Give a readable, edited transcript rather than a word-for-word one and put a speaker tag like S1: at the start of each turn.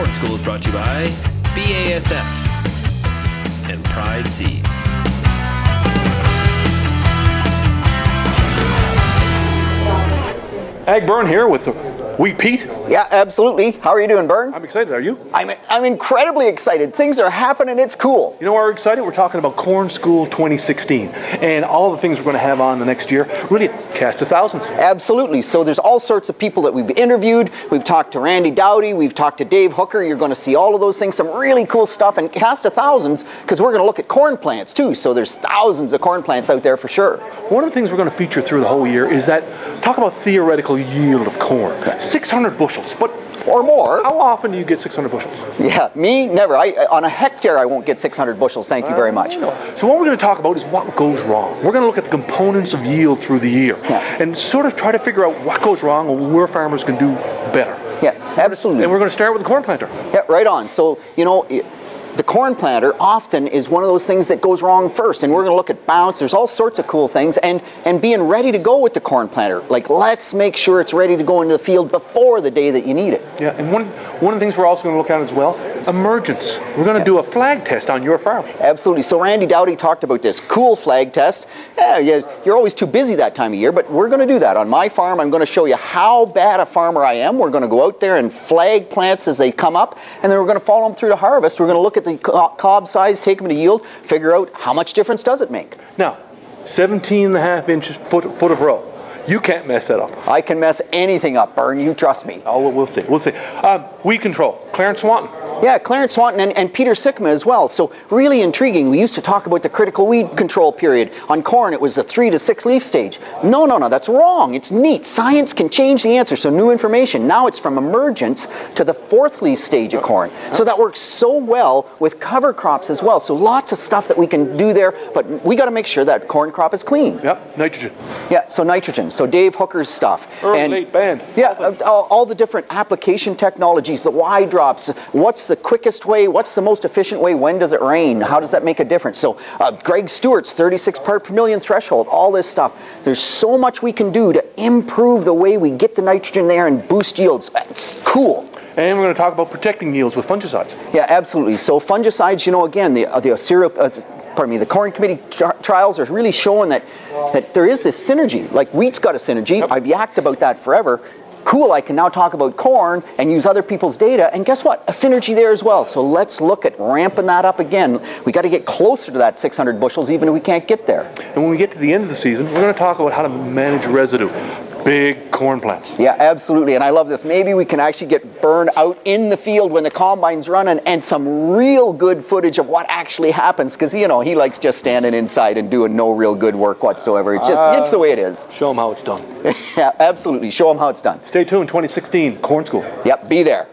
S1: Corn School is brought to you by BASF and Pride Seeds.
S2: AgBern here with WheatPete.
S3: Yeah, absolutely. How are you doing, Bern?
S2: I'm excited. Are you?
S3: I'm incredibly excited. Things are happening. It's cool.
S2: You know why we're excited? We're talking about Corn School 2016 and all the things we're going to have on the next year. Really, cast of thousands.
S3: Absolutely. So there's all sorts of people that we've interviewed. We've talked to Randy Dowdy. We've talked to Dave Hooker. You're going to see all of those things. Some really cool stuff. And cast of thousands because we're going to look at corn plants too. So there's thousands of corn plants out there for sure.
S2: One of the things we're going to feature through the whole year is that talk about theoretical yield of corn. 600 bushels, but
S3: or more.
S2: How often do you get 600 bushels?
S3: Yeah, me, never. On a hectare, I won't get 600 bushels. Thank you very much.
S2: So what we're going to talk about is what goes wrong. We're going to look at the components of yield through the year and sort of try to figure out what goes wrong and where farmers can do better.
S3: Yeah, absolutely.
S2: And we're going to start with the corn planter.
S3: Yeah, right on. So, you know, the corn planter often is one of those things that goes wrong first, and we're going to look at bounce. There's all sorts of cool things, and being ready to go with the corn planter. Like, let's make sure it's ready to go into the field before the day that you need it.
S2: Yeah, and one of the things we're also going to look at as well, emergence. We're going to do a flag test on your farm.
S3: Absolutely. So Randy Dowdy talked about this cool flag test. Yeah, you're always too busy that time of year, but we're going to do that. On my farm, I'm going to show you how bad a farmer I am. We're going to go out there and flag plants as they come up, and then we're going to follow them through to harvest. We're going to look at the cob size, take them to yield, figure out how much difference does it make.
S2: Now, 17.5 inches foot of row. You can't mess that up.
S3: I can mess anything up, Bern. You trust me.
S2: Oh, we'll see. We'll see. Weed control. Clarence Swanton.
S3: Yeah, Clarence Swanton and Peter Sickma as well. So really intriguing. We used to talk about the critical weed control period. On corn, it was the 3 to 6 leaf stage. No, that's wrong. It's neat. Science can change the answer. So new information. Now it's from emergence to the 4th leaf stage of corn. So that works so well with cover crops as well. So lots of stuff that we can do there, but we got to make sure that corn crop is clean.
S2: Yep, nitrogen.
S3: Yeah, so nitrogen. So Dave Hooker's stuff.
S2: Early, late, band.
S3: Yeah, all the different application technologies, the Y drops, what's the quickest way, what's the most efficient way, when does it rain, how does that make a difference? So Greg Stewart's 36 part per million threshold, all this stuff. There's so much we can do to improve the way we get the nitrogen there and boost yields. It's cool.
S2: And we're going to talk about protecting yields with fungicides.
S3: Yeah, absolutely. So fungicides, you know, again, the Corn Committee trials are really showing that there is this synergy. Like wheat's got a synergy. Yep. I've yacked about that forever. Cool, I can now talk about corn and use other people's data, and guess what? A synergy there as well. So let's look at ramping that up again. We got to get closer to that 600 bushels even if we can't get there.
S2: And when we get to the end of the season, we're going to talk about how to manage residue. Big corn plants.
S3: Yeah, absolutely, and I love this. Maybe we can actually get Bern out in the field when the combine's running and some real good footage of what actually happens, because, you know, he likes just standing inside and doing no real good work whatsoever. It's the way it is.
S2: Show him how it's done.
S3: Yeah, absolutely. Show him how it's done.
S2: Stay tuned, 2016, Corn School.
S3: Yep, be there.